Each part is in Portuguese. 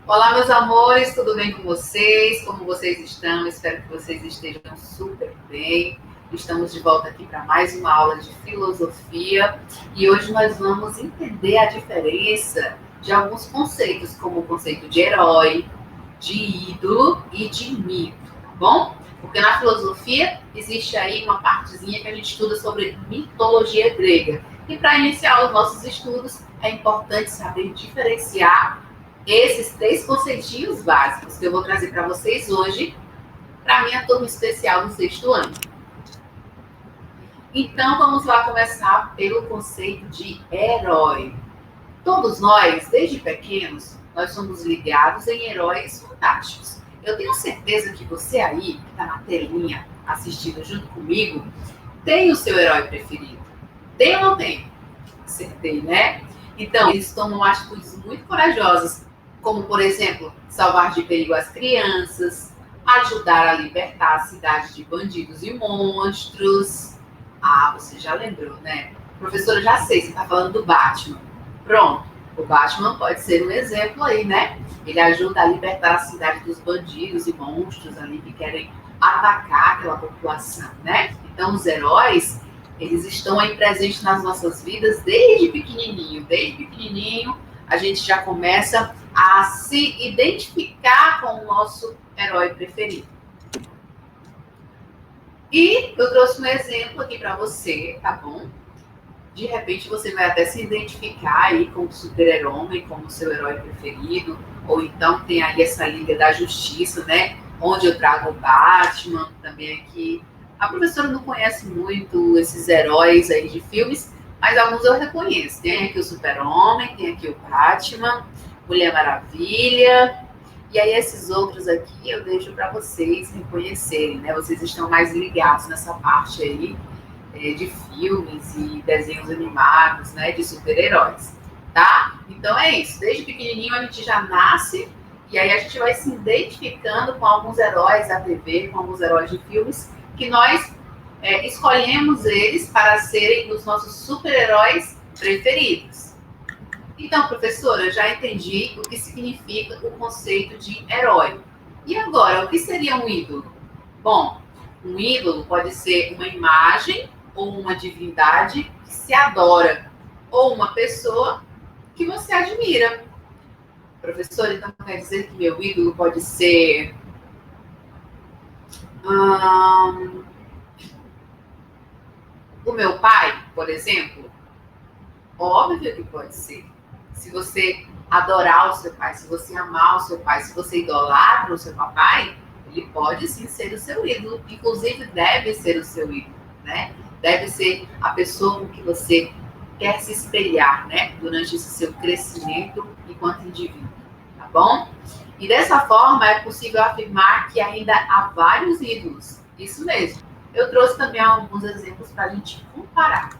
Olá, meus amores, tudo bem com vocês? Como vocês estão? Espero que vocês estejam super bem. Estamos de volta aqui para mais uma aula de filosofia e hoje nós vamos entender a diferença de alguns conceitos, como o conceito de herói, de ídolo e de mito, tá bom? Porque na filosofia existe aí uma partezinha que a gente estuda sobre mitologia grega. E para iniciar os nossos estudos, é importante saber diferenciar esses três conceitinhos básicos que eu vou trazer para vocês hoje, para a minha turma especial do sexto ano. Então, vamos lá começar pelo conceito de herói. Todos nós, desde pequenos, nós somos ligados em heróis fantásticos. Eu tenho certeza que você aí, que está na telinha assistindo junto comigo, tem o seu herói preferido. Tem ou não tem? Acertei, né? Então, eles tomam atitudes muito corajosas, como, por exemplo, salvar de perigo as crianças, ajudar a libertar a cidade de bandidos e monstros. Ah, você já lembrou, né? Professora, já sei, você está falando do Batman. Pronto, o Batman pode ser um exemplo aí, né? Ele ajuda a libertar a cidade dos bandidos e monstros ali que querem atacar aquela população, né? Então, os heróis, eles estão aí presentes nas nossas vidas desde pequenininho. Desde pequenininho, a gente já começa a se identificar com o nosso herói preferido. E eu trouxe um exemplo aqui para você, tá bom? De repente você vai até se identificar aí com o super-herói, como seu herói preferido, ou então tem aí essa Liga da Justiça, né? Onde eu trago o Batman também aqui. A professora não conhece muito esses heróis aí de filmes, mas alguns eu reconheço. Tem aqui o Super-Homem, tem aqui o Batman, Mulher Maravilha, e aí esses outros aqui eu deixo para vocês reconhecerem, né? Vocês estão mais ligados nessa parte aí de filmes e desenhos animados, né? De super-heróis, tá? Então é isso. Desde pequenininho a gente já nasce e aí a gente vai se identificando com alguns heróis da TV, com alguns heróis de filmes que nós escolhemos eles para serem os nossos super-heróis preferidos. Então, professora, eu já entendi o que significa o conceito de herói. E agora, o que seria um ídolo? Bom, um ídolo pode ser uma imagem ou uma divindade que se adora, ou uma pessoa que você admira. Professora, então quer dizer que meu ídolo pode ser o meu pai, por exemplo? Óbvio que pode ser. Se você adorar o seu pai, se você amar o seu pai, se você idolatra o seu papai, ele pode sim ser o seu ídolo, inclusive deve ser o seu ídolo, né? Deve ser a pessoa com que você quer se espelhar, né? Durante esse seu crescimento enquanto indivíduo, tá bom? E dessa forma é possível afirmar que ainda há vários ídolos, isso mesmo. Eu trouxe também alguns exemplos para a gente comparar.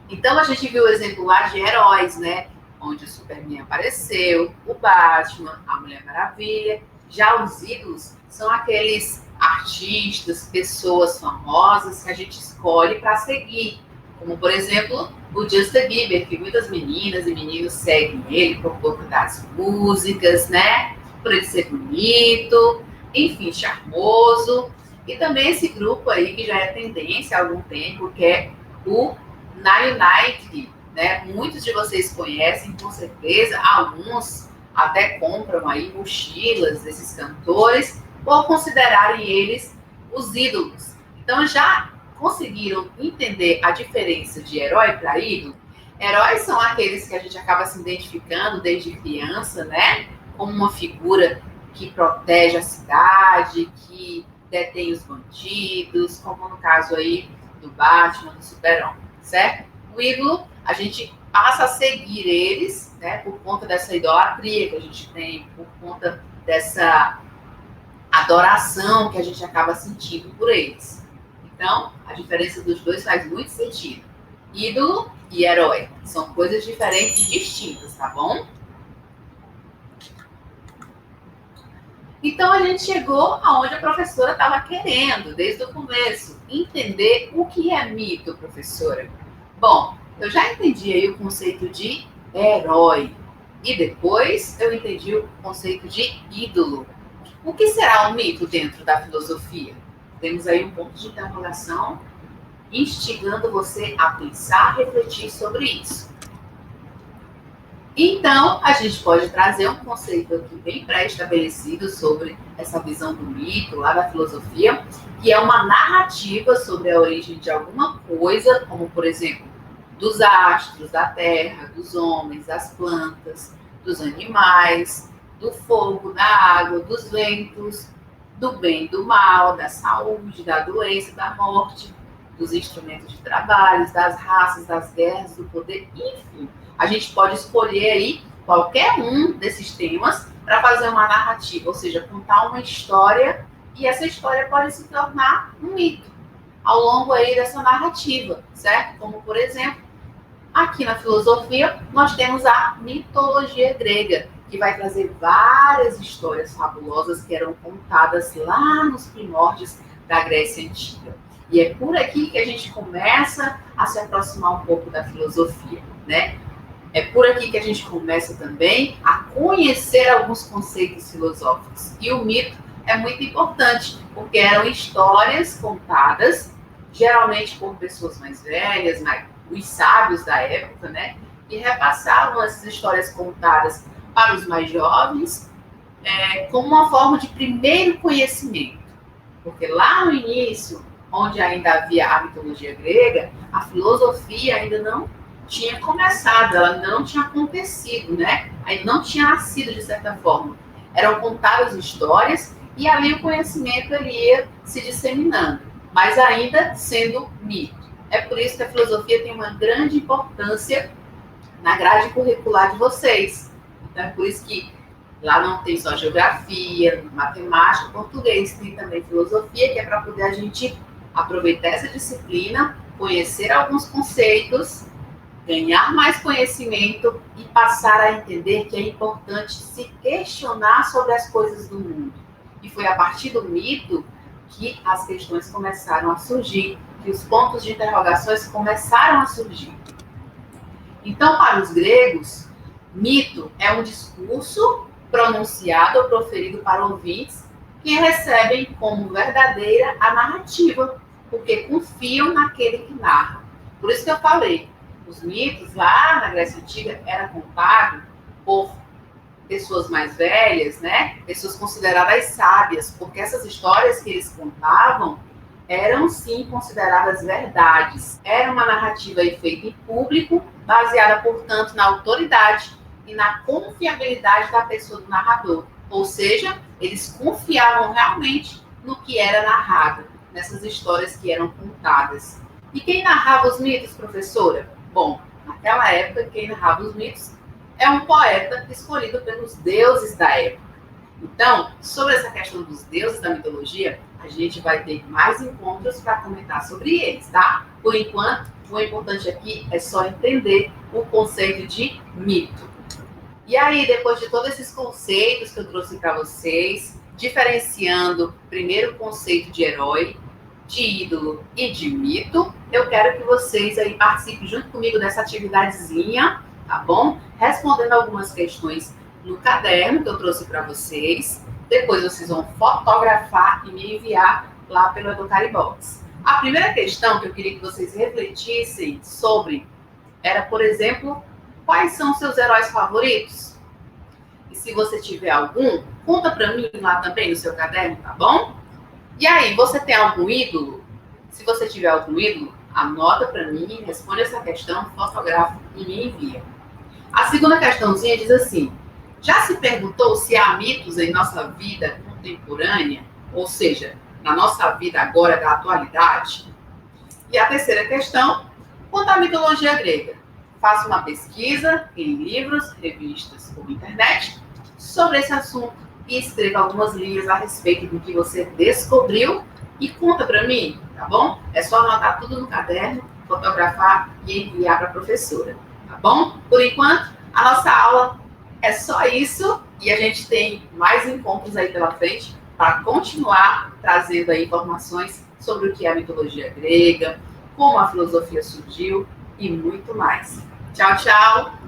Então, a gente viu o exemplo lá de heróis, né? Onde o Superman apareceu, o Batman, a Mulher Maravilha. Já os ídolos são aqueles artistas, pessoas famosas que a gente escolhe para seguir. Como, por exemplo, o Justin Bieber, que muitas meninas e meninos seguem ele por conta das músicas, né? Por ele ser bonito, enfim, charmoso. E também esse grupo aí que já é tendência há algum tempo, que é o Nine, né? Muitos de vocês conhecem, com certeza, alguns até compram aí mochilas desses cantores por considerarem eles os ídolos. Então, já conseguiram entender a diferença de herói para ídolo? Heróis são aqueles que a gente acaba se identificando desde criança, né? Como uma figura que protege a cidade, que detém os bandidos, como no caso aí do Batman, do Super-Homem, certo? O ídolo, a gente passa a seguir eles, né, por conta dessa idolatria que a gente tem, por conta dessa adoração que a gente acaba sentindo por eles. Então, a diferença dos dois faz muito sentido. Ídolo e herói são coisas diferentes e distintas, tá bom? Então, a gente chegou aonde a professora estava querendo, desde o começo, entender o que é mito, professora. Bom, eu já entendi aí o conceito de herói. E depois eu entendi o conceito de ídolo. O que será um mito dentro da filosofia? Temos aí um ponto de interrogação, instigando você a pensar, refletir sobre isso. Então, a gente pode trazer um conceito aqui bem pré-estabelecido sobre essa visão do mito, lá da filosofia, que é uma narrativa sobre a origem de alguma coisa, como, por exemplo, dos astros, da terra, dos homens, das plantas, dos animais, do fogo, da água, dos ventos, do bem, do mal, da saúde, da doença, da morte, dos instrumentos de trabalho, das raças, das guerras, do poder, enfim. A gente pode escolher aí qualquer um desses temas para fazer uma narrativa, ou seja, contar uma história, e essa história pode se tornar um mito ao longo aí dessa narrativa, certo? Como, por exemplo, aqui na filosofia, nós temos a mitologia grega, que vai trazer várias histórias fabulosas que eram contadas lá nos primórdios da Grécia Antiga. E é por aqui que a gente começa a se aproximar um pouco da filosofia, né? É por aqui que a gente começa também a conhecer alguns conceitos filosóficos. E o mito é muito importante, porque eram histórias contadas, geralmente por pessoas mais velhas, os sábios da época, né? E repassavam essas histórias contadas para os mais jovens, como uma forma de primeiro conhecimento. Porque lá no início, onde ainda havia a mitologia grega, a filosofia ainda não tinha começado, ela não tinha acontecido, né? Ainda não tinha nascido de certa forma. Eram contadas histórias e ali o conhecimento ele ia se disseminando, mas ainda sendo mito. É por isso que a filosofia tem uma grande importância na grade curricular de vocês. Então é por isso que lá não tem só geografia, matemática, português, tem também filosofia, que é para poder a gente aproveitar essa disciplina, conhecer alguns conceitos, ganhar mais conhecimento e passar a entender que é importante se questionar sobre as coisas do mundo. E foi a partir do mito que as questões começaram a surgir, que os pontos de interrogações começaram a surgir. Então, para os gregos, mito é um discurso pronunciado ou proferido para ouvintes que recebem como verdadeira a narrativa, porque confiam naquele que narra. Por isso que eu falei, os mitos lá na Grécia Antiga eram contados por pessoas mais velhas, né? Pessoas consideradas sábias, porque essas histórias que eles contavam eram sim consideradas verdades. Era uma narrativa feita em público, baseada, portanto, na autoridade e na confiabilidade da pessoa do narrador. Ou seja, eles confiavam realmente no que era narrado, nessas histórias que eram contadas. E quem narrava os mitos, professora? Bom, naquela época, quem narrava os mitos é um poeta escolhido pelos deuses da época. Então, sobre essa questão dos deuses da mitologia, a gente vai ter mais encontros para comentar sobre eles, tá? Por enquanto, o importante aqui é só entender o conceito de mito. E aí, depois de todos esses conceitos que eu trouxe para vocês, diferenciando primeiro o conceito de herói, de ídolo e de mito, eu quero que vocês aí participem junto comigo dessa atividadezinha, tá bom? Respondendo algumas questões no caderno que eu trouxe para vocês. Depois vocês vão fotografar e me enviar lá pelo Educaribox. A primeira questão que eu queria que vocês refletissem sobre era, por exemplo, quais são os seus heróis favoritos? E se você tiver algum, conta para mim lá também no seu caderno, tá bom? E aí, você tem algum ídolo? Se você tiver algum ídolo, anota para mim, responde essa questão, fotografa e me envia. A segunda questãozinha diz assim: já se perguntou se há mitos em nossa vida contemporânea? Ou seja, na nossa vida agora da atualidade? E a terceira questão, quanto à mitologia grega? Faça uma pesquisa em livros, revistas ou internet sobre esse assunto e escreva algumas linhas a respeito do que você descobriu e conta para mim, tá bom? É só anotar tudo no caderno, fotografar e enviar para a professora, tá bom? Por enquanto, a nossa aula é só isso e a gente tem mais encontros aí pela frente para continuar trazendo aí informações sobre o que é a mitologia grega, como a filosofia surgiu e muito mais. Tchau, tchau!